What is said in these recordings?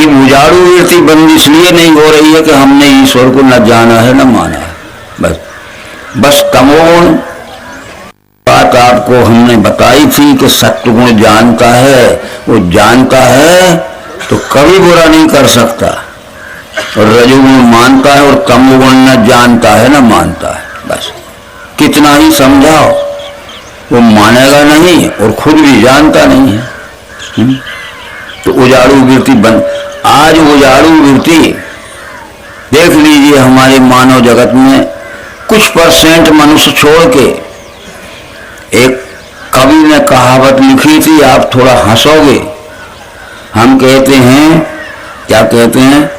उजाड़ू वृत्ति बंद इसलिए नहीं हो रही है कि हमने ईश्वर को न जाना है न माना है। बस तमोगुण बात आपको हमने बताई थी कि सत्वगुण जानता है, वो जानता है तो कभी बुरा नहीं कर सकता, और रजोगुण मानता है और तमोगुण न जानता है न मानता है। बस कितना ही समझाओ वो मानेगा नहीं और खुद भी जानता नहीं है। तो उजाड़ू वृत्ति बंद। आज उजाड़ू वृत्ति देख लीजिए हमारे मानव जगत में कुछ % मनुष्य छोड़ के, एक कवि ने कहावत लिखी थी, आप थोड़ा हंसोगे। हम कहते हैं, क्या कहते हैं,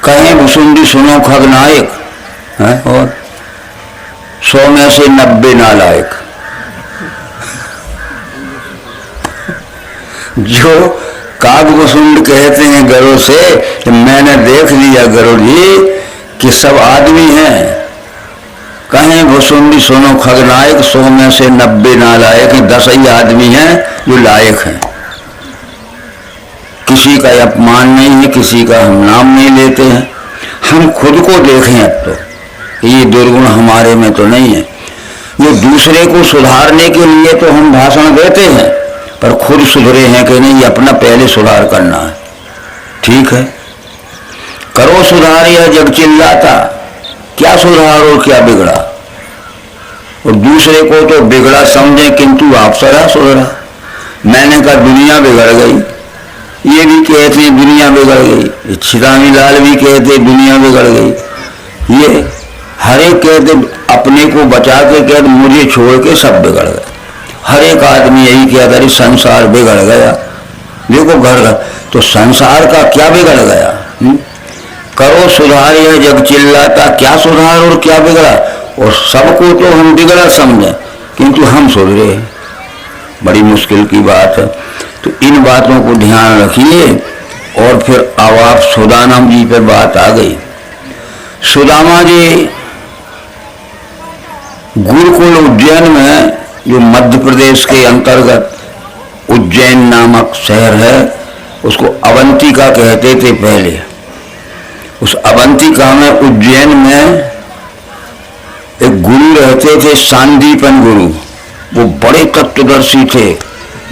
कहें भुसुंडी सुनो खगनायक है और 100 में से 90 नालायक। जो कागभुसुंड कहते हैं गरुड़ से, मैंने देख लिया गरुड़ जी कि सब आदमी हैं। कहें भुसुंडी सुनो खगनायक 100 में से 90 नालायक, 10 ही आदमी हैं जो लायक हैं। किसी का अपमान नहीं है, किसी का हम नाम नहीं लेते हैं। हम खुद को देखें अब तो ये दुर्गुण हमारे में तो नहीं है। ये दूसरे को सुधारने के लिए तो हम भाषण देते हैं, पर खुद सुधरे हैं कि नहीं, अपना पहले सुधार करना है। ठीक है, करो सुधार, यह जग चिल्लाता, क्या सुधार और क्या बिगड़ा। और दूसरे को तो बिगड़ा समझे, किंतु आप सदा सुधरा। मैंने कहा दुनिया बिगड़ गई, ये भी कहते हैं दुनिया बिगड़ गई, छिदामी लाल भी कहते दुनिया बिगड़ गई, ये हर एक कहते अपने को बचा के कहते मुझे छोड़ के सब बिगड़ गए। हर एक आदमी यही कहता है संसार बिगड़ गया। देखो घर तो संसार का क्या बिगड़ गया। करो सुधार, यह जग चिल्लाता, क्या सुधार और क्या बिगड़ा। और सबको तो हम बिगड़ा समझे, किंतु हम सुधरे, बड़ी मुश्किल की बात है। तो इन बातों को ध्यान रखिए। और फिर अब आप सुदामा जी पर बात आ गई। सुदामा जी गुरुकुल उज्जैन में, जो मध्य प्रदेश के अंतर्गत उज्जैन नामक शहर है, उसको अवंतिका कहते थे पहले। उस अवंतिका में उज्जैन में एक गुरु रहते थे, सांदीपन गुरु। वो बड़े तत्वदर्शी थे,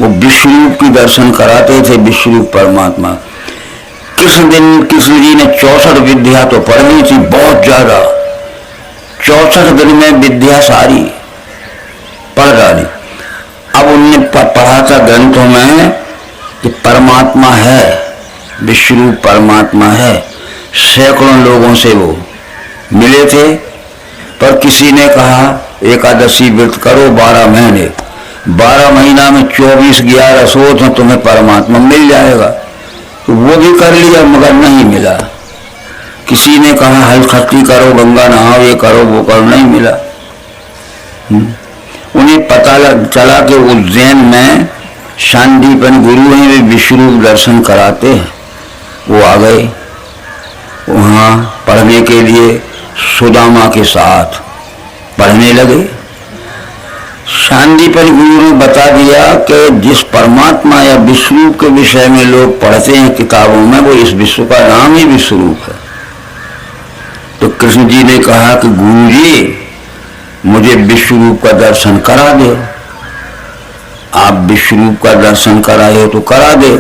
वो विश्वरूप की दर्शन कराते थे, विश्वरूप परमात्मा। कृष्ण जी ने 64 विद्या तो पढ़नी थी, बहुत ज्यादा। 64 दिन में विद्या सारी पढ़ डाली। अब उनने पढ़ा था ग्रंथों में कि परमात्मा है, विश्वरूप परमात्मा है। सैकड़ों लोगों से वो मिले थे, पर किसी ने कहा एकादशी व्रत करो 12 महीने, 12 महीना में 24/11 सो तो तुम्हें परमात्मा मिल जाएगा। तो वो भी कर लिया, मगर नहीं मिला। किसी ने कहा हलखट्टी करो, गंगा नहाओ, ये करो वो करो, नहीं मिला। उन्हें पता चला कि उज्जैन में सांदीपन गुरु हैं, वे विश्वरूप दर्शन कराते हैं। वो आ गए वहाँ पढ़ने के लिए, सुदामा के साथ पढ़ने लगे। सांदीपन गुरु ने बता दिया कि जिस परमात्मा या विश्वरूप के विषय में लोग पढ़ते हैं किताबों में, वो इस विश्व का नाम ही विश्वरूप है। तो कृष्ण जी ने कहा कि गुरु जी मुझे विश्वरूप का दर्शन करा दो। आप विश्वरूप का दर्शन कराए हो तो करा दे।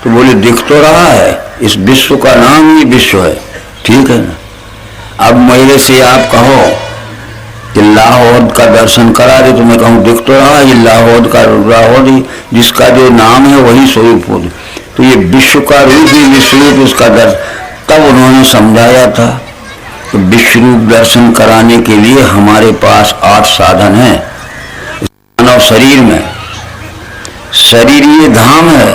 तो बोले दिख तो रहा है, इस विश्व का नाम ही विश्व है, ठीक है ना। अब मेरे से आप कहो कि लाहौर का दर्शन करा दे, तो मैं कहूँ दिख तो रहा है, ये लाहौर का लाहौर ही, जिसका जो नाम है वही स्वरूप हो। तो ये विश्व का रूप ही विश्वरूप, उसका दर्शन तब उन्होंने समझाया था। तो विश्वरूप दर्शन कराने के लिए हमारे पास 8 साधन हैं मानव शरीर में। शरीर ये धाम है,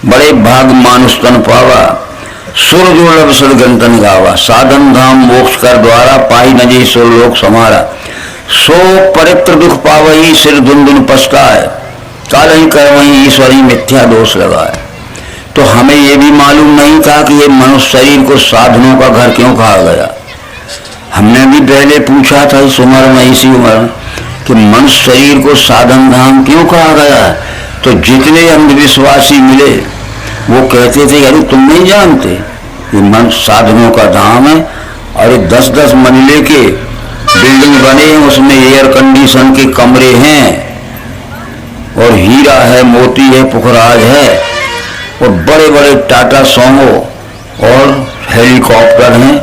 बड़े भाग मानुष तन पावा, सुर दुर्लभ सदगंतन गावा। साधन धाम मोक्ष कर द्वारा, पाई नजी सो लोक समारा। सो परित्र दुख पावही, सिर धुन पछताए, काल ही कर वही ईश्वरी मिथ्या दोष लगाए। तो हमें ये भी मालूम नहीं था कि ये मनुष्य शरीर को साधनों का घर क्यों कहा गया। हमने भी पहले पूछा था इस उम्र में, इसी उम्र में, कि मनुष्य शरीर को साधन धाम क्यों कहा गया है, तो जितने अंधविश्वासी मिले वो कहते थे अरे तुम नहीं जानते ये मनुष्य साधनों का धाम है, और 10-10 मंजिले के बिल्डिंग बने हैं, उसमें एयर कंडीशन के कमरे हैं, और हीरा है, मोती है, पुखराज है, और बड़े बड़े टाटा सोमो और हेलीकॉप्टर हैं,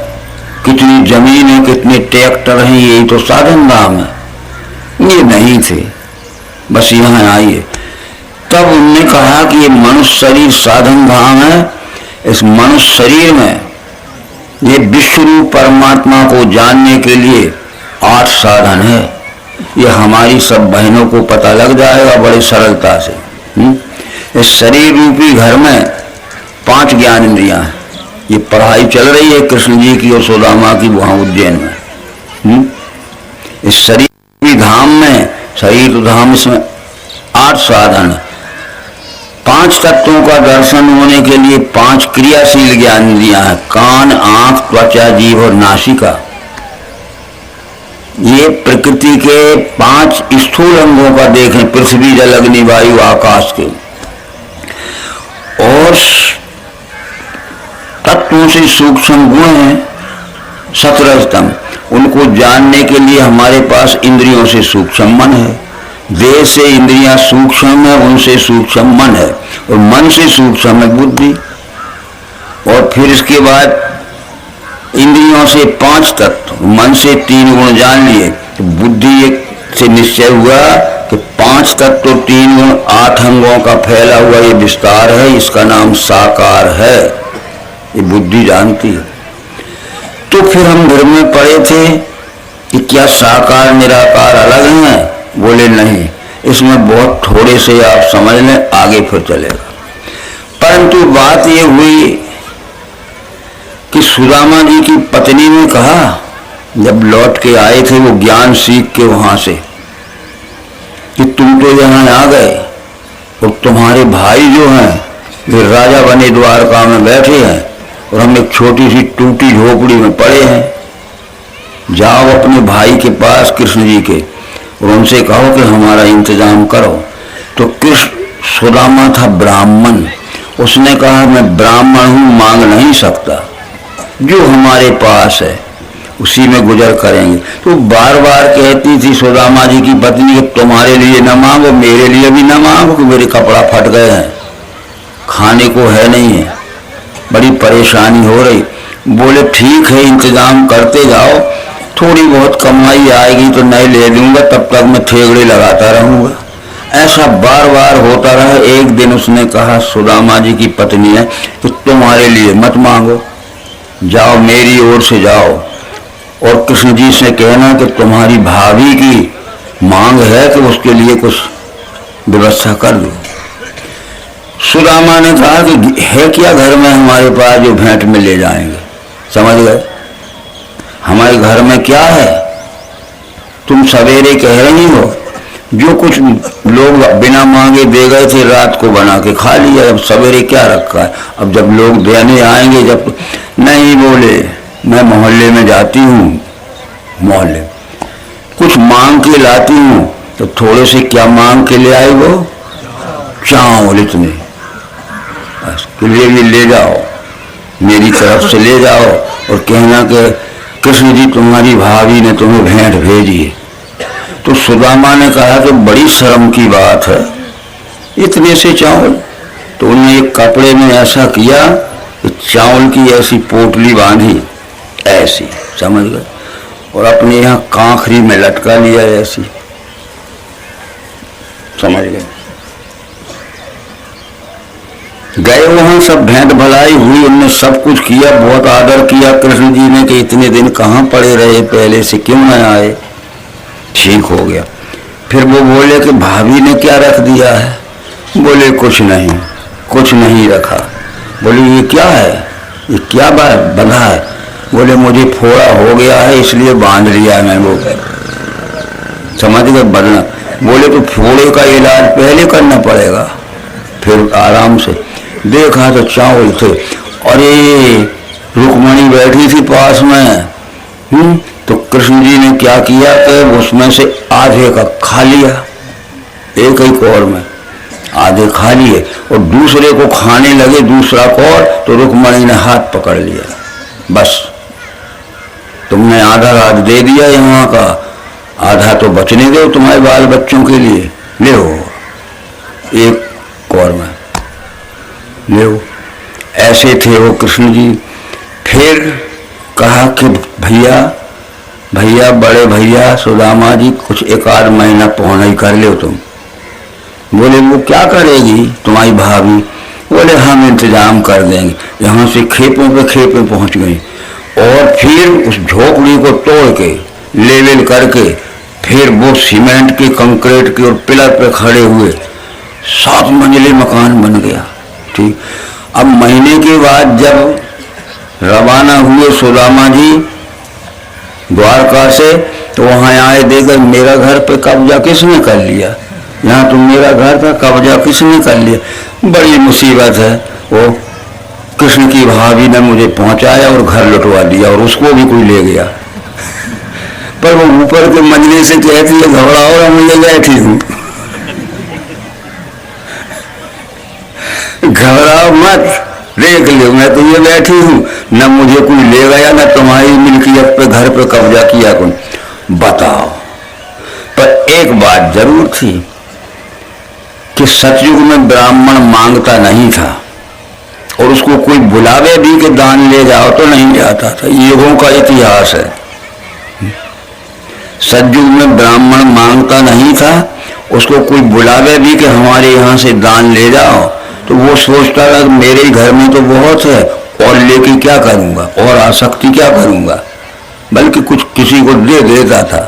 कितनी जमीन है, कितने ट्रैक्टर हैं, यही तो साधन धाम है। ये नहीं थे, बस यहाँ आइए। तब उनने कहा कि ये मनुष्य शरीर साधन धाम है। इस मनुष्य शरीर में ये विश्व रूप परमात्मा को जानने के लिए 8 साधन है। ये हमारी सब बहनों को पता लग जाएगा बड़ी सरलता से। इस शरीर रूपी घर में 5 ज्ञान इंद्रियां हैं। ये पढ़ाई चल रही है कृष्ण जी की और सुदामा की वहां उज्जैन में। इस शरीर रूपी धाम में, शरीर धाम, इसमें 8 साधन है। 5 तत्वों का दर्शन होने के लिए 5 क्रियाशील ज्ञान इंद्रियां हैं, कान, आंख, त्वचा, जीभ और नासिका। ये प्रकृति के 5 स्थूल अंगों का देखें, पृथ्वी, जल, अग्नि, वायु, आकाश के, और तत्वों से सूक्ष्म गुण हैं 17 स्तंभ। उनको जानने के लिए हमारे पास इंद्रियों से सूक्ष्म मन है, देह से इंद्रियां सूक्ष्म है, उनसे सूक्ष्म मन है, और मन से सूक्ष्म है बुद्धि। और फिर इसके बाद इंद्रियों से 5 तत्व, मन से 3 गुण जान लिए, तो बुद्धि से निश्चय हुआ कि 5 तत्व 3 गुण 8 अंगों का फैला हुआ ये विस्तार है, इसका नाम साकार है। ये बुद्धि जानती है। तो फिर हम घर में पढ़े थे कि क्या साकार निराकार अलग हैं? बोले नहीं, इसमें बहुत थोड़े से आप समझ लें, आगे फिर चलेगा। परंतु बात ये हुई कि सुदामा जी की पत्नी ने कहा, जब लौट के आए थे वो ज्ञान सीख के वहां से, कि तुम तो यहाँ आ गए और तुम्हारे भाई जो हैं वे राजा बने द्वारका में बैठे हैं, और हम एक छोटी सी टूटी झोपड़ी में पड़े हैं। जाओ अपने भाई के पास कृष्ण जी के, और उनसे कहो कि हमारा इंतजाम करो। तो कृष्ण, सुदामा था ब्राह्मण, उसने कहा मैं ब्राह्मण हूं, मांग नहीं सकता, जो हमारे पास है उसी में गुजर करेंगे। तो बार बार कहती थी सुदामा जी की पत्नी, तुम्हारे लिए न मांगो, मेरे लिए भी न मांगो, कि मेरे कपड़ा फट गए हैं, खाने को है नहीं है, बड़ी परेशानी हो रही। बोले ठीक है, इंतजाम करते जाओ, थोड़ी बहुत कमाई आएगी तो नहीं ले लूंगा, तब तक मैं ठेगड़े लगाता रहूंगा। ऐसा बार बार होता रहा। एक दिन उसने कहा, सुदामा जी की पत्नी है, कि तुम्हारे लिए मत मांगो, जाओ मेरी ओर से जाओ, और कृष्ण जी से कहना कि तुम्हारी भाभी की मांग है कि उसके लिए कुछ व्यवस्था कर दो। सुदामा ने कहा कि है क्या घर में हमारे पास जो भेंट में ले जाएंगे? समझ गए? हमारे घर में क्या है? तुम सवेरे कह रही हो, जो कुछ लोग बिना मांगे दे गए थे रात को बना के खा लिया, अब सवेरे क्या रखा है? अब जब लोग देने आएंगे, जब नहीं, बोले मैं मोहल्ले में जाती हूँ, मोहल्ले कुछ मांग के लाती हूँ। तो थोड़े से क्या मांग के ले आए? वो चावल इतने, बस लिए भी ले जाओ, मेरी तरफ से ले जाओ, और कहना कि कृष्ण जी तुम्हारी भाभी ने तुम्हें भेंट भेजी है। तो सुदामा ने कहा कि बड़ी शर्म की बात है, इतने से चावल। तो उन्होंने एक कपड़े में ऐसा किया कि चावल की ऐसी पोटली बांधी, ऐसी, समझ गए, और अपने यहाँ कांखरी में लटका लिया ऐसी, समझ गए। गए वहां, सब भेंट भलाई हुई, उनने सब कुछ किया, बहुत आदर किया कृष्ण जी ने कि इतने दिन कहाँ पड़े रहे, पहले से क्यों न आए? ठीक हो गया। फिर वो बोले कि भाभी ने क्या रख दिया है? बोले कुछ नहीं रखा। बोले ये क्या है, ये क्या बंधा है? बोले मुझे फोड़ा हो गया है इसलिए बांध लिया मैं। वो समझ गए बदलना। बोले तो फोड़े का इलाज पहले करना पड़ेगा, फिर आराम से। देखा तो चावल थे, अरे रुक्मणी बैठी थी पास में, तो कृष्ण जी ने क्या किया कि उसमें से आधे का खा लिया, एक ही कौर में आधे खा लिए, और दूसरे को खाने लगे दूसरा कौर, तो रुक्मणी ने हाथ पकड़ लिया, बस तुमने आधा राज दे दिया, यहाँ का आधा तो बचने दो तुम्हारे बाल बच्चों के लिए, ले एक कौर में ले। ऐसे थे वो कृष्ण जी। फिर कहा कि भैया भैया बड़े भैया सुदामा जी कुछ एक आध महीना पहुंच ही कर लो तुम। बोले वो क्या करेगी तुम्हारी भाभी? बोले हम इंतजाम कर देंगे। यहाँ से खेपों पे खेपें पहुंच गई, और फिर उस झोपड़ी को तोड़ के लेवल करके फिर वो सीमेंट के कंक्रीट के और पिलर पे खड़े हुए 7 मंजिले मकान बन गया। ठीक, अब महीने के बाद जब रवाना हुए सुदामा जी द्वारका से, तो वहां आए, देखा मेरा घर पे कब्जा किसने कर लिया, यहाँ तो मेरा घर था, कब्जा किसने कर लिया, बड़ी मुसीबत है। वो कृष्ण की भाभी ने मुझे पहुंचाया और घर लुटवा दिया, और उसको भी कोई ले गया। पर वो ऊपर के मंजिले से कहती है घबराओ ना, मुझे बैठी हूं, घबराओ मत, देख लो मैं तो ये बैठी हूं, न मुझे कोई ले गया न तुम्हारी मिल्कियत पे घर पे कब्जा किया कोई। बताओ। पर एक बात जरूर थी कि सतयुग में ब्राह्मण मांगता नहीं था, और उसको कोई बुलावे भी कि दान ले जाओ तो नहीं जाता था। युगों का इतिहास है। सतयुग में ब्राह्मण मांगता नहीं था, उसको कोई बुलावे भी कि हमारे यहाँ से दान ले जाओ, तो वो सोचता था मेरे घर में तो बहुत है, और लेके क्या करूंगा, और आसक्ति क्या करूंगा, बल्कि कुछ किसी को दे देता था।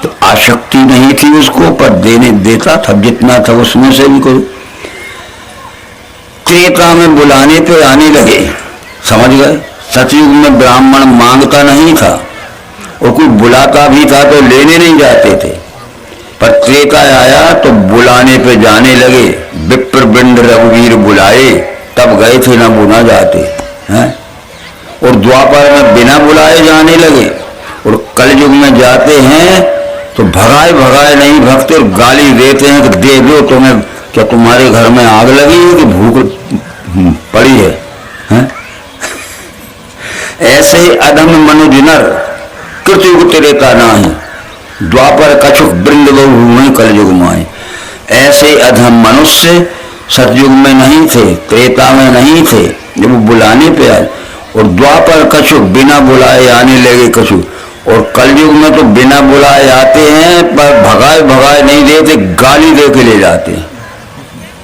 तो आसक्ति नहीं थी उसको, पर देने देता था जितना था उसमें से भी कोई। त्रेता में बुलाने पे आने लगे, समझ गए। सतयुग में ब्राह्मण मांगता नहीं था, और कोई बुलाता भी था तो लेने नहीं जाते थे, पर त्रेता आया तो बुलाने पे जाने लगे। विप्र बिंड रघुवीर बुलाए, तब गए थे, ना बुना जाते हैं। और द्वापर में बिना बुलाए जाने लगे, और कलयुग में जाते हैं तो भगाए भगाए नहीं भगते, और गाली देते हैं कि दे दो तुम्हें, क्या तुम्हारे घर में आग लगी है कि भूख पड़ी है? ऐसे अधम मनुज नर कृतयुग त्रेता नाही, द्वापर कछुक वृंद बहु कलयुग माए। ऐसे अधम मनुष्य सतयुग में नहीं थे, त्रेता में नहीं थे, जब वो बुलाने पे आए। और द्वापर कछुक बिना बुलाए आने लगे कछुक, और कलयुग में तो बिना बुलाए आते हैं, पर भगाए भगाए नहीं देते, गाली दे के ले जाते हैं।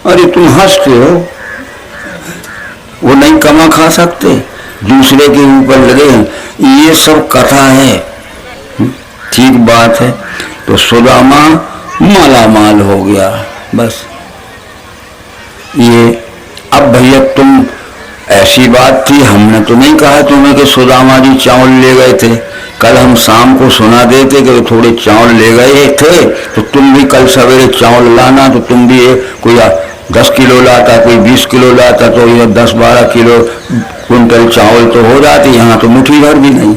अरे तुम हंसते हो, वो नहीं कमा खा सकते, दूसरे के ऊपर लगे हैं। ये सब कथा है, ठीक बात है। तो सुदामा माला माल हो गया, बस ये। अब भैया तुम, ऐसी बात थी, हमने तो नहीं कहा तुम्हें कि सुदामा जी चावल ले गए थे। कल हम शाम को सुना देते कि थोड़े चावल ले गए थे, तो तुम भी कल सवेरे चावल लाना, तो तुम भी कोई 10 किलो लाता, कोई 20 किलो लाता, तो ये 10-12 किलो कुंटल चावल तो हो जाती। यहाँ तो मुट्ठी भर भी नहीं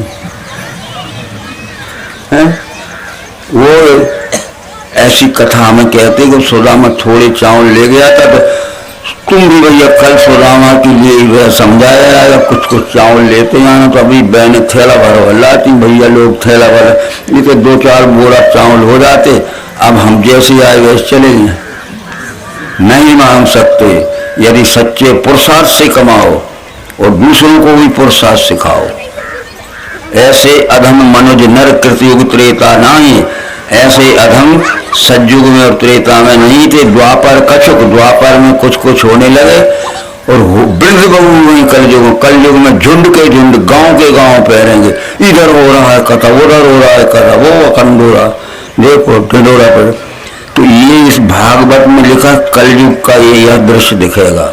है। वो ऐसी कथा हमें कहते कि सुदामा थोड़े चावल ले गया था, तो तुम भी भैया कल सुदामा के लिए समझाया जाएगा, कुछ कुछ चावल लेते आना। तो अभी बहने थैला भर लाती, भैया लोग थैला भर, ये तो 2-4 बोरा चावल हो जाते। अब हम जैसे आए वैसे चले गए, नहीं मांग सकते। यदि सच्चे पुरुषार्थ से कमाओ और दूसरों को भी पुरुषार्थ सिखाओ। ऐसे अधम मनुज नर कृतयुग त्रेता नाही, ऐसे अधम सतयुग में और त्रेता में नहीं थे। द्वापर कछुक, द्वापर में कुछ कुछ होने लगे, और वृद्ध बहु हुई कलयुग। कलयुग में झुंड के झुंड, गांव के गांव पहरेंगे, इधर हो रहा है कथा, उधर हो रहा है कथा, वो अखंडोरा देखो ढिंडोरा पर। तो ये इस भागवत में लिखा कलयुग का ये यह दृश्य दिखेगा,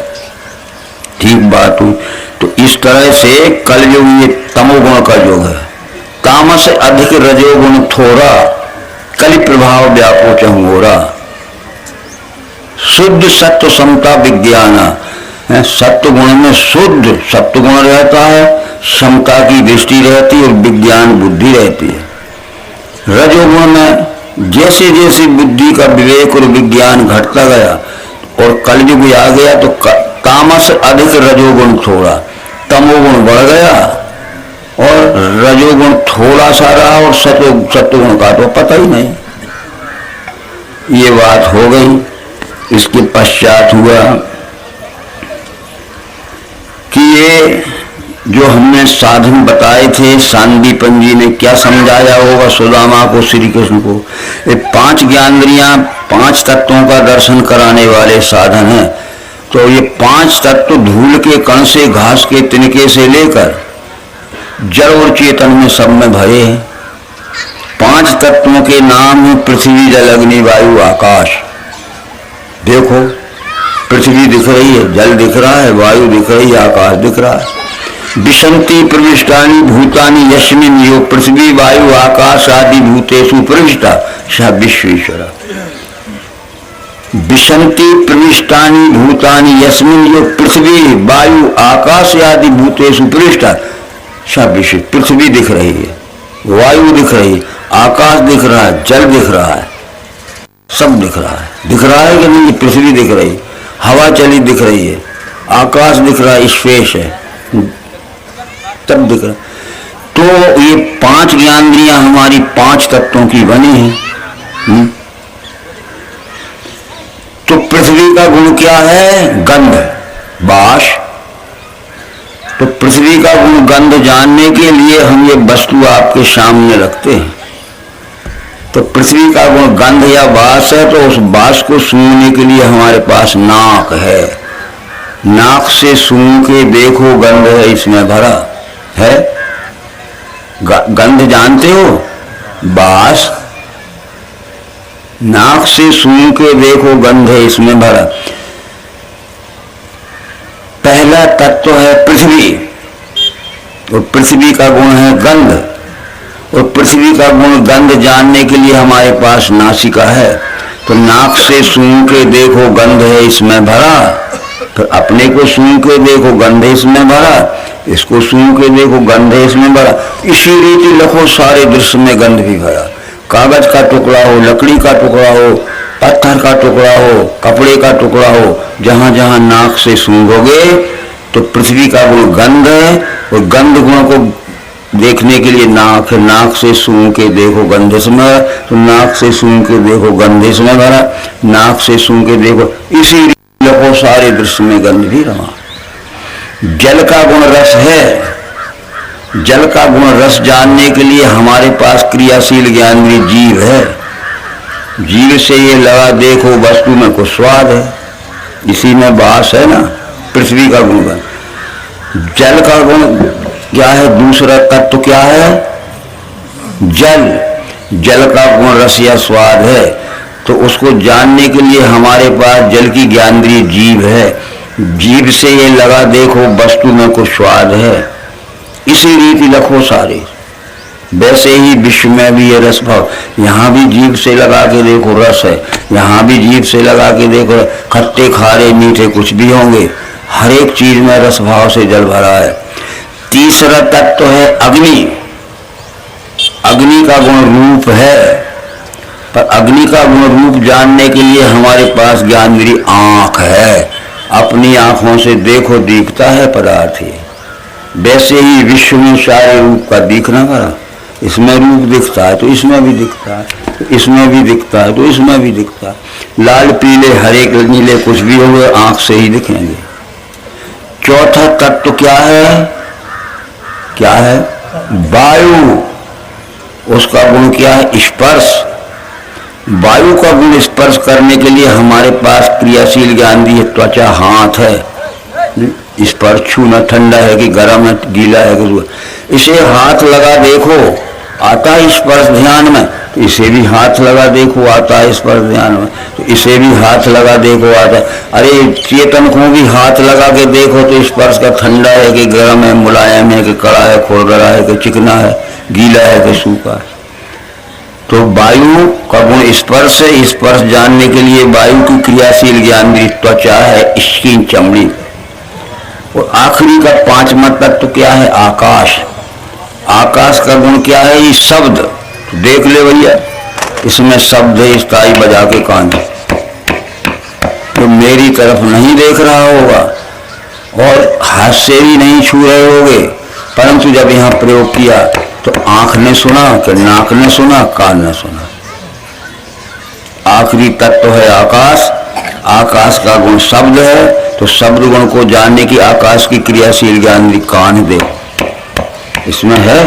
ठीक बात हुई। तो इस तरह से कलयुग ये तमोगुण का युग है। तामस अधिक रजोगुण थोड़ा, कलि प्रभाव व्यापो चंगोरा। शुद्ध सत्व समता विज्ञान, सत्व गुण में शुद्ध सत्व गुण रहता है, समता की दृष्टि रहती और विज्ञान बुद्धि रहती है। रजोगुण में जैसे जैसे बुद्धि का विवेक और विज्ञान घटता गया और कलयुग आ गया तो तामस अधिक रजोगुण थोड़ा, तमोगुण बढ़ गया और रजोगुण थोड़ा सा रहा और सत्वगुण का तो पता ही नहीं। ये बात हो गई। इसके पश्चात हुआ कि ये जो हमने साधन बताए थे, सांदीपन जी ने क्या समझाया होगा सुदामा को, श्री कृष्ण को, ये 5 ज्ञानेंद्रियां 5 तत्वों का दर्शन कराने वाले साधन हैं। तो ये 5 तत्व धूल के कण से, घास के तिनके से लेकर जड़ और चेतन में सब में भरे हैं। 5 तत्वों के नाम है पृथ्वी, जल, अग्नि, वायु, आकाश। देखो पृथ्वी दिख रही है, जल दिख रहा है, वायु दिख रही है, आकाश दिख रहा है। विशन्ति प्रविष्टानि भूतानि यस्मिन् यो पृथ्वी वायु आकाश आदि भूतेषु प्रविष्टा स विश्वेश्वर। विशन्ति प्रविष्टानि भूतानि यस्मिन् यो पृथ्वी वायु आकाश आदि भूतेषु प्रविष्टा स विश्व। पृथ्वी दिख रही है, वायु दिख रही है, आकाश दिख रहा है, जल दिख रहा है, सब दिख रहा है। दिख रहा है कि नहीं? पृथ्वी दिख रही है, हवा चली दिख रही है, आकाश दिख रहा है, स्पेस है, तब दिख रहा। तो ये 5 ज्ञानेंद्रियां हमारी 5 तत्वों की बनी है। तो पृथ्वी का गुण क्या है? गंध, बास। तो पृथ्वी का गुण गंध जानने के लिए हम ये वस्तु आपके सामने रखते हैं। तो पृथ्वी का गुण गंध या बास है, तो उस बास को सूंघने के लिए हमारे पास नाक है। नाक से सूंघ के देखो, गंध है इसमें भरा है। गंध जानते हो? बास। नाक से सूंघ के देखो, गंध है इसमें भरा। पहला तत्व है पृथ्वी, और पृथ्वी का गुण है गंध। और पृथ्वी का गुण गंध जानने के लिए हमारे पास नासिका है। तो नाक से सूंघ के देखो, गंध है इसमें भरा। तो अपने को सूंघ के देखो, गंध है इसमें भरा। इसको सूंघ के देखो, गंध है इसमें भरा। इसी रीति लखो सारे दृश्य में गंध भी भरा। कागज का टुकड़ा हो, लकड़ी का टुकड़ा हो, पत्थर का टुकड़ा हो, कपड़े का टुकड़ा हो, जहां जहां नाक से सूंघोगे तो पृथ्वी का गुण गंध है। और गंध गुण को देखने के लिए नाक है। नाक से सूंघ के देखो, गंध इसमें भरा। तो नाक से सूंघ के देखो, गंध इसमें भरा। नाक से सूंघ के देखो, इसी लखो सारे दृश्य में गंध भी रहा। जल का गुण रस है। जल का गुण रस जानने के लिए हमारे पास क्रियाशील ज्ञानेंद्रिय जीव है। जीव से ये लगा देखो, वस्तु में कुछ स्वाद है, इसी में बास है ना। पृथ्वी का गुण जल का गुण क्या है? दूसरा तत्व क्या है? जल। जल का गुण रस या स्वाद है। तो उसको जानने के लिए हमारे पास जल की ज्ञानेंद्रिय जीव है। जीव से ये लगा देखो, वस्तु में कुछ स्वाद है। इसी रीति लखो सारे। वैसे ही विश्व में भी ये रस भाव, यहाँ भी जीभ से लगा के देखो रस है, यहाँ भी जीभ से लगा के देखो, खट्टे खारे मीठे कुछ भी होंगे, हर एक चीज में रस भाव से जल भरा है। तीसरा तत्व है अग्नि। अग्नि का गुण रूप है, पर अग्नि का गुण रूप जानने के लिए हमारे पास ज्ञानेंद्रिय आंख है। अपनी आंखों से देखो, दिखता है पदार्थ ये। वैसे ही विश्व में सारे रूप का दिखना भरा। इसमें रूप दिखता है तो इसमें भी दिखता है, इसमें भी दिखता है तो इसमें भी दिखता है। लाल पीले हरे नीले कुछ भी हो गए, आंख से ही दिखेंगे। चौथा तत्व क्या है? क्या है? वायु। उसका गुण क्या है? स्पर्श। वायु का गुण स्पर्श करने के लिए हमारे पास क्रियाशील ज्ञानेंद्रिय त्वचा, हाथ है। स्पर्श छूना, ठंडा है कि गर्म है, गीला है कि, इसे हाथ लगा देखो, आता है स्पर्श ध्यान में। तो इसे भी हाथ लगा देखो, आता है स्पर्श ध्यान में। तो इसे भी हाथ लगा देखो, आता है। अरे चेतन को भी हाथ लगा के देखो तो स्पर्श का ठंडा है कि गर्म है, मुलायम है कि कड़ा है, खुरदरा है कि चिकना है, गीला है कि सूखा है। तो वायु का गुण स्पर्श है। स्पर्श जानने के लिए वायु की क्रियाशील ज्ञानेंद्रिय त्वचा है, स्किन, चमड़ी। और आखिरी का पांचवा तत्व तो क्या है? आकाश। आकाश का गुण क्या है? ये शब्द। तो देख ले भैया, इसमें शब्द है स्थाई बजा के कान, तो मेरी तरफ नहीं देख रहा होगा और हाथ से भी नहीं छू रहे होगे, परंतु जब यहां प्रयोग किया तो आंख ने सुना कि नाक ने सुना, कान ने सुना। आखिरी तत्व है आकाश। आकाश का गुण शब्द है, तो शब्द गुण को जानने की आकाश की क्रियाशील ज्ञान कान दे इसमें है।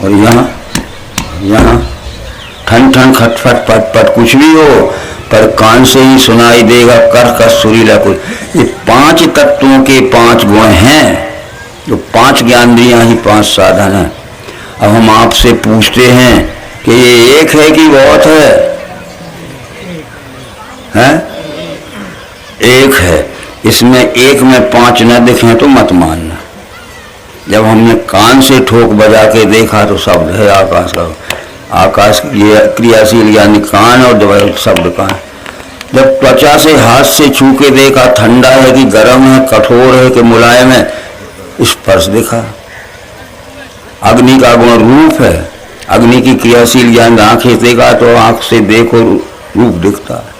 और यहाँ ठन ठन खटफट पट पट कुछ भी हो, पर कान से ही सुनाई देगा कर का सुरीला कोई। ये पांच तत्वों के पांच गुण हैं, जो पांच ज्ञानेंद्रियां ही पांच साधन हैं। अब हम आपसे पूछते हैं कि ये एक है कि बहुत है? हैं? एक है। इसमें एक में पांच न दिखे तो मत मानना। जब हमने कान से ठोक बजा के देखा तो शब्द है आकाश का। आकाश ये क्रियाशील यानी कान, और जब शब्द कान। जब त्वचा से हाथ से छू के देखा ठंडा है कि गर्म है, कठोर है कि मुलायम है, स्पर्श देखा। अग्नि का गुण रूप है। अग्नि की क्रियाशील ज्ञान आंखें देखा तो आंख से देखो रूप दिखता है,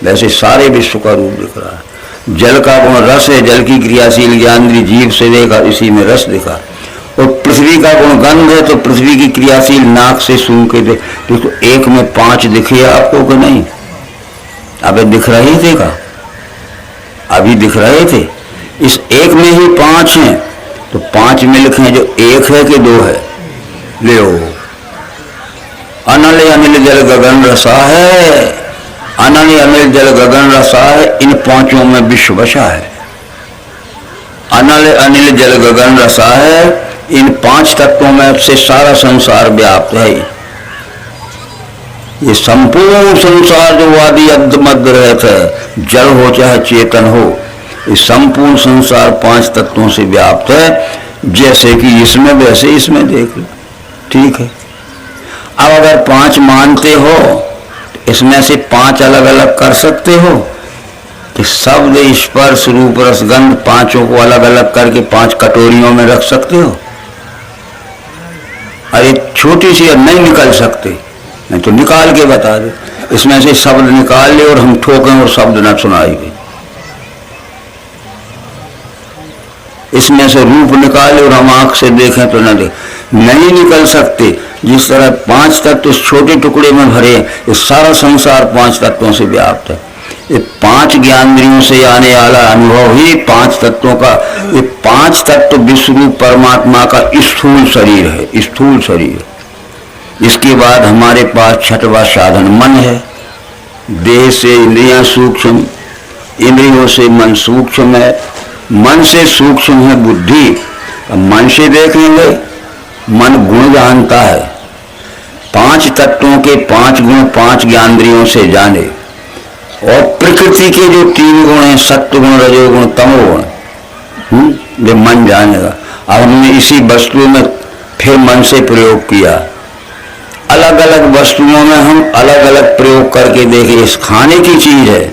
वैसे सारे विश्व का रूप दिख रहा है। जल का गुण रस है। जल की क्रियाशील ज्ञान जीभ से देखा, इसी में रस दिखा। और पृथ्वी का गुण गंध है, तो पृथ्वी की क्रियाशील नाक से सूंघ के देख। तो एक में पांच दिखे आपको कि नहीं? अबे दिख रहे थे का? अभी दिख रहे थे। इस एक में ही पांच हैं, तो पांच में लिखे जो एक है कि दो है? ले अनल अनिल जल गगन रसा है। अनल अनिल जल गगन रसा है, इन पांचों में विश्व बसा है। अनल अनिल जल गगन रसा है, इन पांच तत्वों में से सारा संसार व्याप्त है। ये संपूर्ण संसार जो वादी अद्ध मध्य रहता है, जल हो चाहे चेतन हो, ये संपूर्ण संसार पांच तत्वों से व्याप्त है। जैसे कि इसमें वैसे इसमें देख लो, ठीक है। अब अगर पांच मानते हो, इसमें से पांच अलग अलग कर सकते हो कि शब्द स्पर्श रूप रस गंध पांचों को अलग अलग करके पांच कटोरियों में रख सकते हो? अरे छोटी सी नहीं निकल सकते, नहीं तो निकाल के बता दे। इसमें से शब्द निकाल ले और हम ठोकें और शब्द न सुनाएंगे। इसमें से रूप निकाले और हम आंख से देखें तो न देखें, नहीं निकल सकते। जिस तरह पांच तत्व छोटे टुकड़े में भरे, ये सारा संसार पांच तत्वों से व्याप्त है। ये पांच ज्ञानेंद्रियों से आने वाला अनुभव ही पांच तत्वों का, ये पांच तत्व विश्व रूप परमात्मा का स्थूल शरीर है, स्थूल शरीर। इसके बाद हमारे पास छठवां साधन मन है। देह से इंद्रियां सूक्ष्म, इंद्रियों से मन सूक्ष्म है, मन से सूक्ष्म है बुद्धि। मन से देखेंगे, मन गुण जानता है। पांच तत्वों के पांच गुण पांच ज्ञानेंद्रियों से जाने, और प्रकृति के जो तीन गुण हैं, सत्व गुण, रजोगुण, तमोगुण, जो मन जानेगा। अब हमने इसी वस्तु में फिर मन से प्रयोग किया। अलग अलग वस्तुओं में हम अलग अलग प्रयोग करके देखे। इस खाने की चीज है,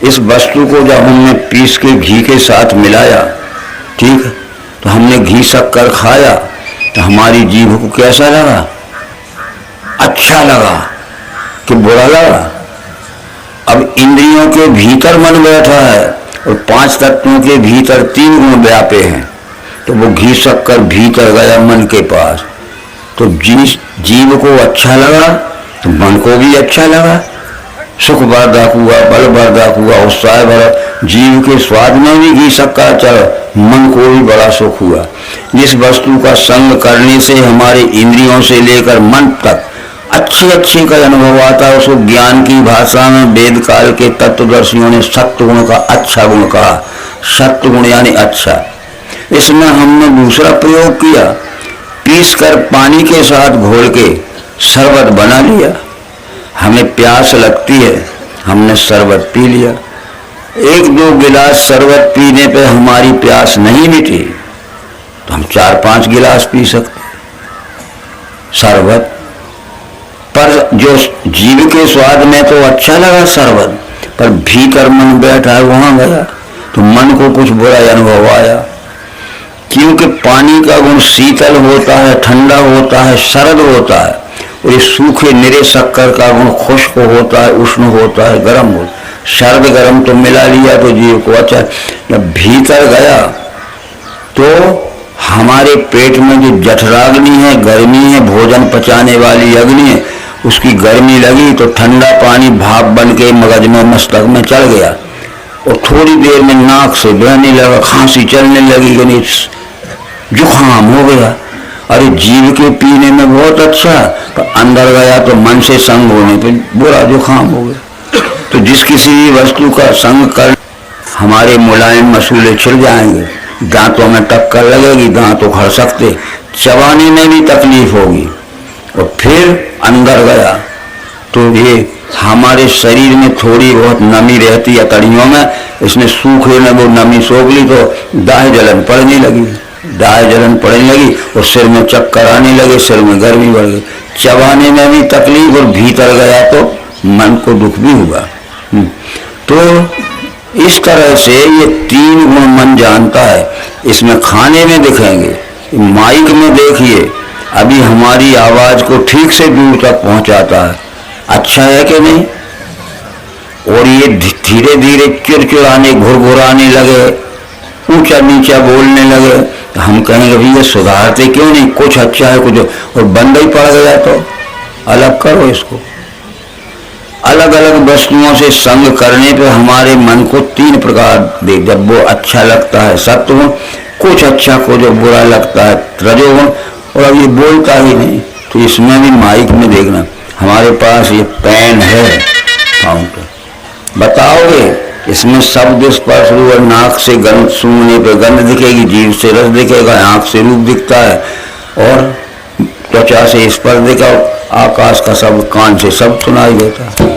इस वस्तु को जब हमने पीस के घी के साथ मिलाया, ठीक है, तो हमने घी शक्कर खाया तो हमारी जीभ को कैसा लगा? अच्छा लगा कि बुरा लगा? अब इंद्रियों के भीतर मन बैठा है और पांच तत्वों के भीतर तीन गुण व्यापे हैं, तो वो घी शक्कर भीतर गया मन के पास, तो जीव को अच्छा लगा तो मन को भी अच्छा लगा। सुख वर्धक हुआ, बल वर्धक हुआ, उत्साह भरा। जीव के स्वाद में भी घी शक्कर चढ़, मन को भी बड़ा सुख हुआ। जिस वस्तु का संग करने से हमारे इंद्रियों से लेकर मन तक अच्छे अच्छे का अनुभव आता है, उसको ज्ञान की भाषा में वेद काल के तत्वदर्शियों ने सत्व गुण का अच्छा गुण कहा। सत्व गुण यानी अच्छा। इसमें हमने दूसरा प्रयोग किया, पीस कर पानी के साथ घोल के शरबत बना लिया। हमें प्यास लगती है, हमने शरबत पी लिया। एक दो गिलास शरबत पीने पे हमारी प्यास नहीं मिटी, तो हम 4-5 गिलास पी सकते शरबत। पर जो जीव के स्वाद में तो अच्छा लगा शरबत, पर भीतर मन बैठा है वहां गया, तो मन को कुछ बुरा अनुभव आया, क्योंकि पानी का गुण शीतल होता है, ठंडा होता है, शरद होता है, और ये सूखे निरे शक्कर का गुण खुश्क होता है, उष्ण होता है, गर्म होता है। शरद गर्म तो मिला लिया तो जीव को अच्छा। जब भीतर गया तो हमारे पेट में जो जठराग्नि है, गर्मी है, भोजन पचाने वाली अग्नि है, उसकी गर्मी लगी तो ठंडा पानी भाप बन के मगज में, मस्तक में चढ़ गया, और थोड़ी देर में नाक से बहने लगा, खांसी चलने लगी, गणेश जुकाम हो गया। अरे जीव के पीने में बहुत अच्छा, तो अंदर गया तो मन से संग होने पे बुरा जुकाम हो गया। तो जिस किसी भी वस्तु का संग कर हमारे मुलायम मसूले छिड़ जाएंगे, दांतों में टक्कर लगेगी, दांत उखड़ सकते, चबाने में भी तकलीफ होगी। और फिर अंदर गया तो ये हमारे शरीर में थोड़ी बहुत नमी रहती है तड़ियों में, इसने सूखे में वो नमी सोख ली तो दाह जलन पड़ने लगी, दाह जलन पड़ने लगी और सिर में चक्कर आने लगे, सिर में गर्मी बढ़ गई, चबाने में भी तकलीफ, और भीतर गया तो मन को दुख भी हुआ। तो इस तरह से ये तीन गुण मन जानता है। इसमें खाने में दिखेंगे, माइक में देखिए, अभी हमारी आवाज को ठीक से दूर तक पहुंचाता है, अच्छा है कि नहीं? और ये धीरे धीरे चिड़चिड़ाने, घुरघुराने लगे, ऊंचा नीचा बोलने लगे, तो हम कहेंगे भैया सुधारते क्यों नहीं, कुछ अच्छा है कुछ, और बंद ही पड़ गया तो अलग करो इसको। अलग अलग वस्तुओं से संग करने पे हमारे मन को तीन प्रकार दे, जब वो अच्छा लगता है सत्वगुण, कुछ अच्छा को जो बुरा लगता है रजोगुण, और अब ये बोलता ही नहीं। तो इसमें भी माइक में देखना, हमारे पास ये पेन है काउंटर, बताओगे इसमें शब्द स्पर्श रूप, नाक से गंध सूंघने पे गंध दिखेगी, जीभ से रस दिखेगा, आंख से रूप दिखता है, और त्वचा से स्पर्श दिखा, आकाश का शब्द, कान से शब्द सुनाई देता है।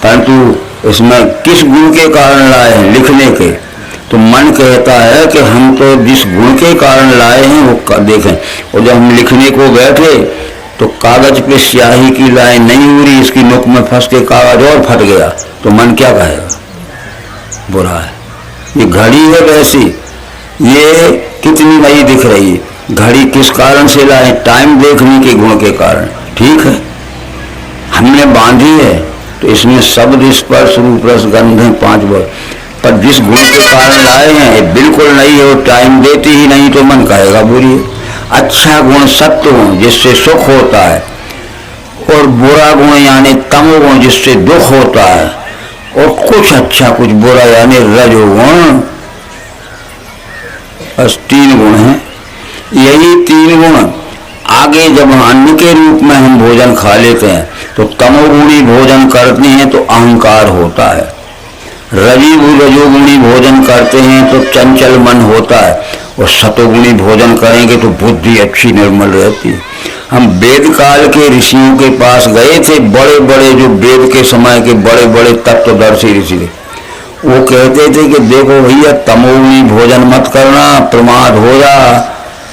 परंतु इसमें किस गुण के कारण लाए हैं लिखने के, तो मन कहता है कि हम तो जिस गुण के कारण लाए हैं वो देखें। और जब हम लिखने को बैठे तो कागज पे स्याही की लाइन नहीं उड़ी, इसकी नोक में फंस के कागज और फट गया, तो मन क्या कहेगा, बुरा है। ये घड़ी है वैसी, ये कितनी नई दिख रही है, घड़ी किस कारण से लाए, टाइम देखने के गुण के कारण, ठीक है। हमने बांधी है तो इसमें शब्द स्पर्श रूप रस गंध है, 5 वर्ड, पर जिस गुण के कारण लाए हैं ये बिल्कुल नहीं है, वो टाइम देती ही नहीं, तो मन कहेगा बुरी है। अच्छा गुण सत्य गुण जिससे सुख होता है, और बुरा गुण यानी तमोगुण जिससे दुख होता है, और कुछ अच्छा कुछ बुरा यानी रजोगुण, बस 3 गुण हैं। यही 3 गुण आगे जब अन्न के रूप में हम भोजन खा लेते हैं तो तमोगुणी भोजन करते हैं तो अहंकार होता है, रजोगुणी भोजन करते हैं तो चंचल मन होता है, और सतोगुणी भोजन करेंगे तो बुद्धि अच्छी निर्मल रहती है। हम वेद काल के ऋषियों के पास गए थे, बड़े बड़े जो वेद के समय के बड़े बड़े तत्वदर्शी ऋषि थे, वो कहते थे कि देखो भैया तमोगुणी भोजन मत करना, प्रमाद हो जा,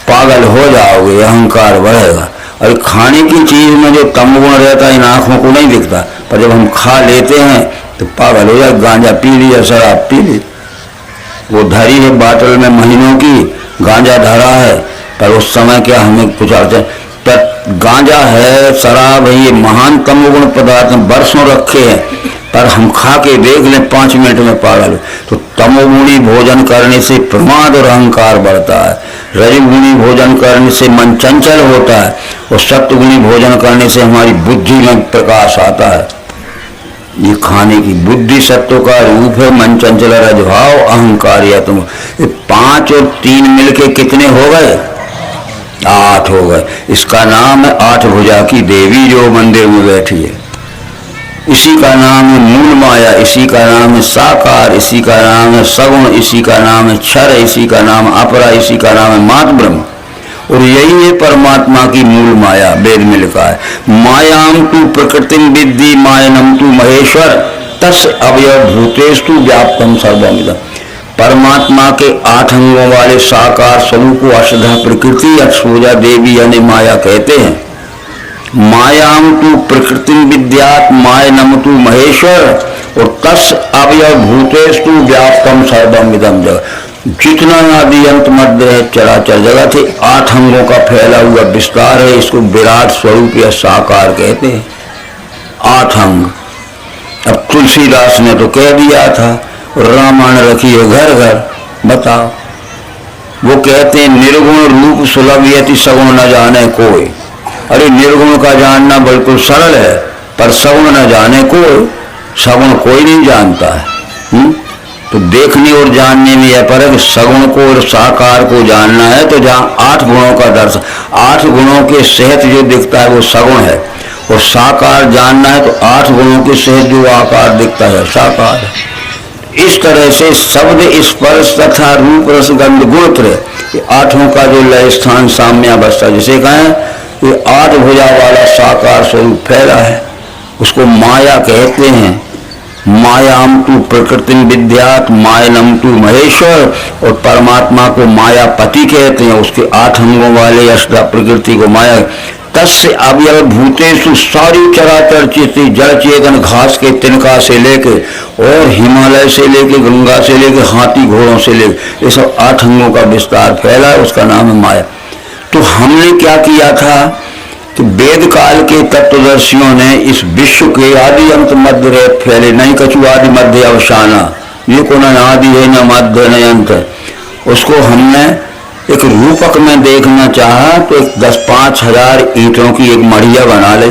पागल हो जाओगे, अहंकार बढ़ेगा। और खाने की चीज में जो तमगुण रहता है इन आंखों को नहीं दिखता, पर जब हम खा लेते हैं तो पागल हो जाए, गांजा पी लिया, शराब पी ली, वो धरी है बाटल में महीनों की, गांजा धरा है, पर उस समय क्या हमें कुछ अर्थ, पर गांजा है, शराब है, ये महान तमोगुण पदार्थ बरसों रखे हैं, पर हम खा के देख लें 5 मिनट में पागल। तो तमोगुणी भोजन करने से प्रमाद और अहंकार बढ़ता है, रजोगुणी भोजन करने से मन चंचल होता है, और सत्वगुणी भोजन करने से हमारी बुद्धि में प्रकाश आता है। ये खाने की बुद्धि सत्व का रूप है, मन चंचल, रजभाव, अहंकार, या तुम 5 और 3 मिलके कितने हो गए, 8 हो गए। इसका नाम है 8 भुजा की देवी जो मंदिर में बैठी है, इसी का नाम है मूल माया, इसी का नाम है साकार, इसी का नाम है सगुण, इसी का नाम है क्षर, इसी का नाम है अपरा, इसी का नाम है मात ब्रह्म। और यही है परमात्मा की मूल माया, वेद में लिखा है, मायाम तू प्रकृतिम विद्धि मायनम तू महेश्वर तस् अवयव भूतेस्तु व्याप्तम सर्वमिदं। परमात्मा के 8 अंगों वाले साकार स्वरूप को अष्टधा प्रकृति अक्षोजा देवी यानी माया कहते हैं। मायाम तू प्रकृति विद्यात माय नम तू महेश्वर, और तस् अवयव भूतेस्तु व्याप्तम सर्वम इदम जगत, जितना आदि अंत मध्य है चराचर जगत है 8 अंगों का फैला हुआ विस्तार है। इसको विराट स्वरूप या साकार कहते हैं। 8 अंग। अब तुलसीदास ने तो कह दिया था, रामायण रखिए घर घर। बताओ, वो कहते हैं निर्गुण रूप सुलभ यति सगुण न जाने कोई। अरे निर्गुण का जानना बिल्कुल सरल है, पर सगुण न जाने कोई। सगुण कोई नहीं जानता है। तो देखने और जानने में यह फर्क, सगुण को और साकार को जानना है तो जहाँ 8 गुणों का दर्शन, 8 गुणों के सहित जो दिखता है वो सगुण है, और साकार जानना है तो 8 गुणों के सहित जो आकार दिखता है साकार है। इस तरह से शब्द स्पर्श तथा रूप रस गंध गुण त्रय, ये 8 का जो लय स्थान साम्यावस्था जिसे कहें, ये 8 भुजा वाला साकार स्वरूप फैला है, उसको माया कहते हैं। मायाम तू प्रकृति विद्यात मायनम तू महेश्वर, और परमात्मा को मायापति कहते हैं। उसके 8 अंगों वाले अष्टा प्रकृति को माया। तस्य अवयव भूतेषु, सारी चराचर चेती जड़ चेतन, घास के तिनका से लेके और हिमालय से लेके गंगा से लेके हाथी घोड़ों से लेके, ये सब 8 अंगों का विस्तार फैला है, उसका नाम है माया। तो हमने क्या किया था कि वेद काल के तत्वदर्शियों ने इस विश्व के आदि अंत मध्य रेत फैले, नहीं कछु आदि मध्य अवसाना, ये को न आदि है न मध्य न अंत, उसको हमने एक रूपक में देखना चाहा तो एक 10-5 हजार ईंटों की एक मढ़िया बना ले।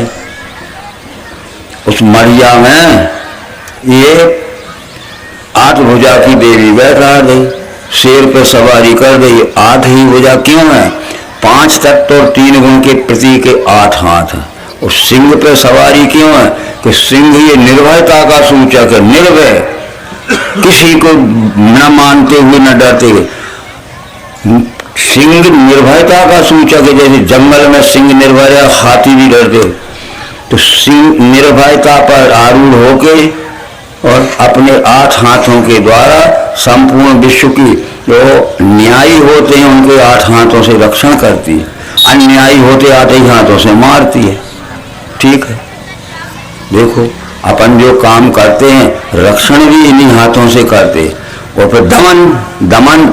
उस मढ़िया में ये 8 भुजा की देवी बैठा दे, शेर पे सवारी कर दे। 8 ही भुजा क्यों है? 5 तत्व और 3 गुण के प्रतीक के 8 हाथ है। और सिंह पे सवारी क्यों है? कि सिंह ये निर्भयता का सूचक है, निर्भय, किसी को न मानते हुए न डरते हुए। सिंह निर्भयता का सूचक है, जैसे जंगल में सिंह निर्भय है, हाथी भी डरते। तो सिंह निर्भयता पर आरूढ़ होके और अपने 8 हाथों के द्वारा संपूर्ण विश्व की जो न्यायी होते हैं उनके 8 हाथों से रक्षण करती है, अन्यायी होते 8 ही हाथों से मारती है। ठीक है, देखो अपन जो काम करते हैं रक्षण भी इन्हीं हाथों से करते हैं। और फिर दमन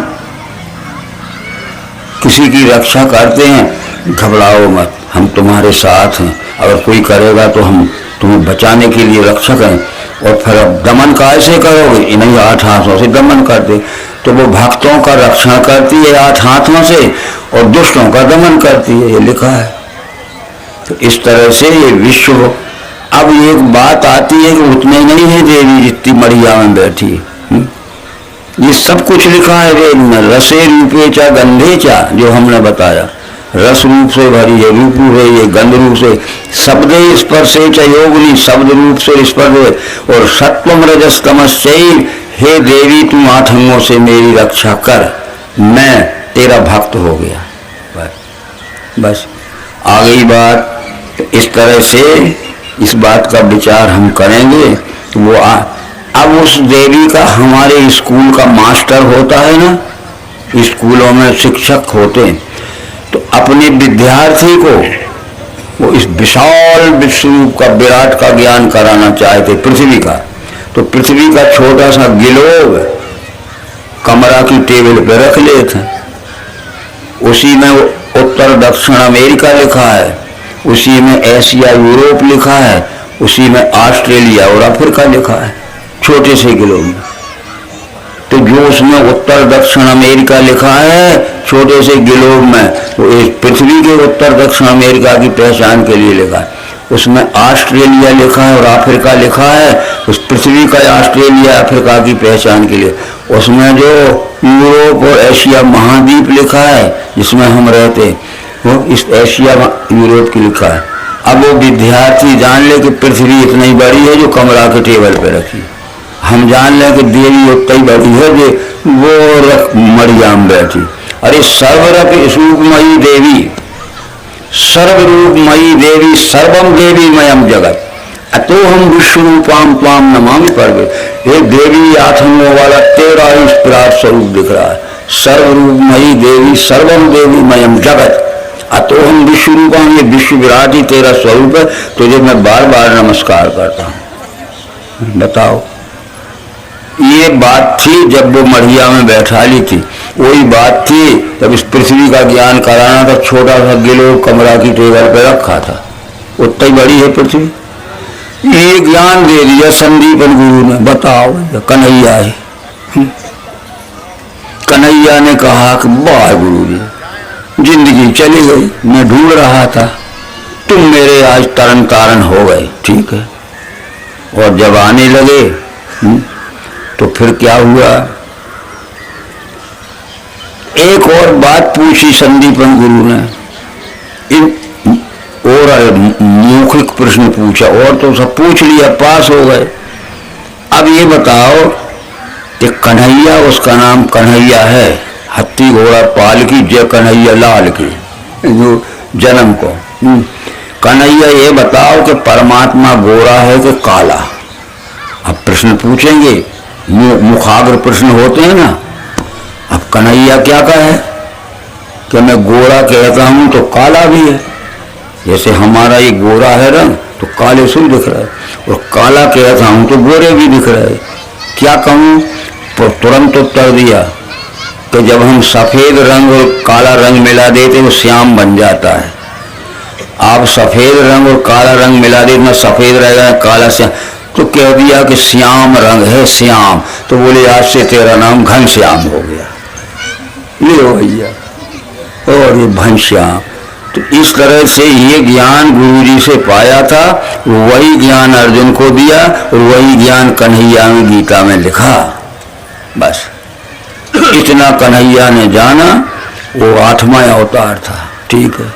किसी की रक्षा करते हैं, घबराओ मत, हम तुम्हारे साथ हैं, अगर कोई करेगा तो हम तुम्हें बचाने के लिए रक्षक हैं। और फिर अब दमन कैसे करोगे? इन्हीं 8 हाथों से दमन करते। तो वो भक्तों का रक्षण करती है 8 हाथों से और दुष्टों का दमन करती है, ये लिखा है। तो इस तरह से ये विश्व। अब एक बात आती है कि उतने नहीं है देवी जितनी मढ़िया में बैठी है। ये सब कुछ लिखा है वेद में, रसे रूपे चा गंधे चा, जो हमने बताया, रस रूप से भरी है, रूप है ये, गंध रूप से, शब्दे स्पर्शे च योगिनी, शब्द रूप से स्पर्श, और सत्वम रजस तमश्चैव, हे देवी तुम 8 अंगों से मेरी रक्षा कर, मैं तेरा भक्त हो गया। बस आ गई बात। तो इस तरह से इस बात का विचार हम करेंगे तो वो अब उस देवी का हमारे स्कूल का मास्टर होता है ना, स्कूलों में शिक्षक होते हैं, तो अपने विद्यार्थी को वो इस विशाल विश्वरूप का विराट का ज्ञान कराना चाहते, पृथ्वी का। तो पृथ्वी का छोटा सा गिलोब कमरा की टेबल पे रख लेते हैं, उसी में उत्तर दक्षिण अमेरिका लिखा है, उसी में एशिया यूरोप लिखा है, उसी में ऑस्ट्रेलिया और अफ्रीका लिखा है, छोटे से गिलोब में। तो जो उसमें उत्तर दक्षिण अमेरिका लिखा है छोटे से गिलोब में, वो एक पृथ्वी के उत्तर दक्षिण अमेरिका की पहचान के लिए लिखा है। उसमें ऑस्ट्रेलिया लिखा है और अफ्रीका लिखा है, उस पृथ्वी का ऑस्ट्रेलिया अफ्रीका की पहचान के लिए। उसमें जो यूरोप और एशिया महाद्वीप लिखा है जिसमें हम रहते, वो इस एशिया यूरोप की लिखा है। अब वो विद्यार्थी जान ले कि पृथ्वी इतनी बड़ी है जो कमरा के टेबल पे रखी, हम जान लें कि देवी उतनी बड़ी है जो वो मढ़िया में बैठी। अरे सर्वरप रूपमयी देवी, सर्वरूपमयी देवी, सर्वम देवी मयम जगत, अतो हम विश्व रूपाम त्वाम नमामि पर्वत। ये देवी 8 अंगों वाला तेरा ही विराट स्वरूप दिख रहा है, सर्वरूपमयी देवी, सर्वम देवी मयम जगत, अतो हम विश्व रूपाम, ये विश्व विराट ही तेरा स्वरूप है, तुझे मैं बार बार नमस्कार करता हूँ। बताओ ये बात थी जब वो मढ़िया में बैठा ली थी, वही बात थी जब इस पृथ्वी का ज्ञान कराना था। छोटा सा गिलो कमरा की टेबल पे रखा था, उतना ही बड़ी है पृथ्वी। ये ज्ञान दे दिया संदीपन गुरु ने, बताओ कन्हैया है। कन्हैया ने कहा कि वाह गुरु जी, जिंदगी चली गई, मैं ढूंढ रहा था, तुम मेरे आज तरन तारण हो गए, ठीक है। और जब आने लगे तो फिर क्या हुआ, एक और बात पूछी संदीपन गुरु ने, और मौखिक प्रश्न पूछा, और तो सब पूछ लिया, पास हो गए। अब ये बताओ कि कन्हैया, उसका नाम कन्हैया है, हत्ती घोड़ा पाल की जय कन्हैया लाल की, जो जन्म को कन्हैया, ये बताओ कि परमात्मा गोरा है कि काला। अब प्रश्न पूछेंगे, मुखाग्र प्रश्न होते हैं ना। अब कन्हैया क्या कहे कि मैं गोरा कहता हूं तो काला भी है, जैसे हमारा ये गोरा है रंग तो काले से दिख रहा है, और काला कहता हूं तो गोरे भी दिख रहे हैं, क्या कहूं। तो तुरंत उत्तर दिया कि जब हम सफेद रंग और काला रंग मिला देते तो श्याम बन जाता है। आप सफेद रंग और काला रंग मिला देते, ना सफेद रहेगा काला श्याम, तो कह दिया कि श्याम रंग है श्याम, तो बोले आज से तेरा नाम घनश्याम हो गया। ये हो भैया, और ये घनश्याम। तो इस तरह से ये ज्ञान गुरुजी से पाया था, वही ज्ञान अर्जुन को दिया, और वही ज्ञान कन्हैया में गीता में लिखा। बस इतना कन्हैया ने जाना, वो 8वां अवतार था, ठीक है।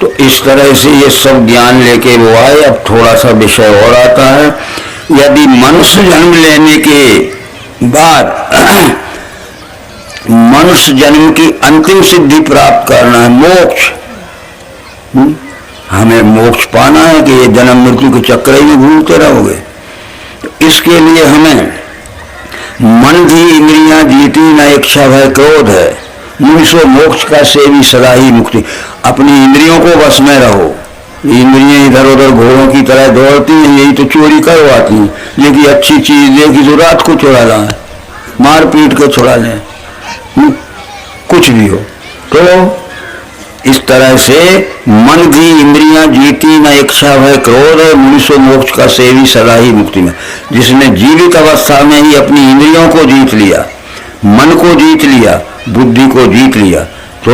तो इस तरह से ये सब ज्ञान लेके वो आए। अब थोड़ा सा विषय और आता है, यदि मनुष्य जन्म लेने के बाद मनुष्य जन्म की अंतिम सिद्धि प्राप्त करना है, मोक्ष, हमें मोक्ष पाना है कि ये जन्म मृत्यु के चक्र ही में घूमते रहोगे, तो इसके लिए हमें मन की इंद्रियां जीती न इच्छा भय क्रोध है, मुनिसो मोक्ष का सेवी सदा ही मुक्ति। अपनी इंद्रियों को बस में रहो। इंद्रियां इधर उधर घोड़ों की तरह दौड़ती हैं, यही तो चोरी करवाती हैं। लेकिन अच्छी चीज देखी तो रात को चुरा लाए, मार पीट के छुड़ा लें, कुछ भी हो। तो इस तरह से मन की इंद्रियां जीती न इच्छा भय क्रोध है, मुनिसो मोक्ष का सेवी सदा ही मुक्ति में। जिसने जीवित अवस्था में ही अपनी इंद्रियों को जीत लिया, मन को जीत लिया, बुद्धि को जीत लिया, तो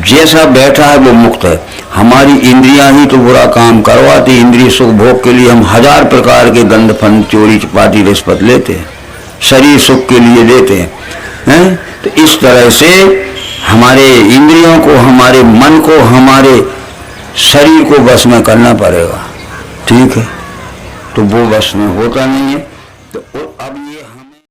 जैसा बैठा है वो मुक्त है। हमारी इंद्रियां ही तो बुरा काम करवाती। इंद्रिय सुख भोग के लिए हम 1000 प्रकार के दंड फंड चोरी चपाटी रिश्वत लेते हैं, शरीर सुख के लिए देते हैं। तो इस तरह से हमारे इंद्रियों को, हमारे मन को, हमारे शरीर को बस में करना पड़ेगा, ठीक है। तो वो बस में होता नहीं है। तो अब ये हमें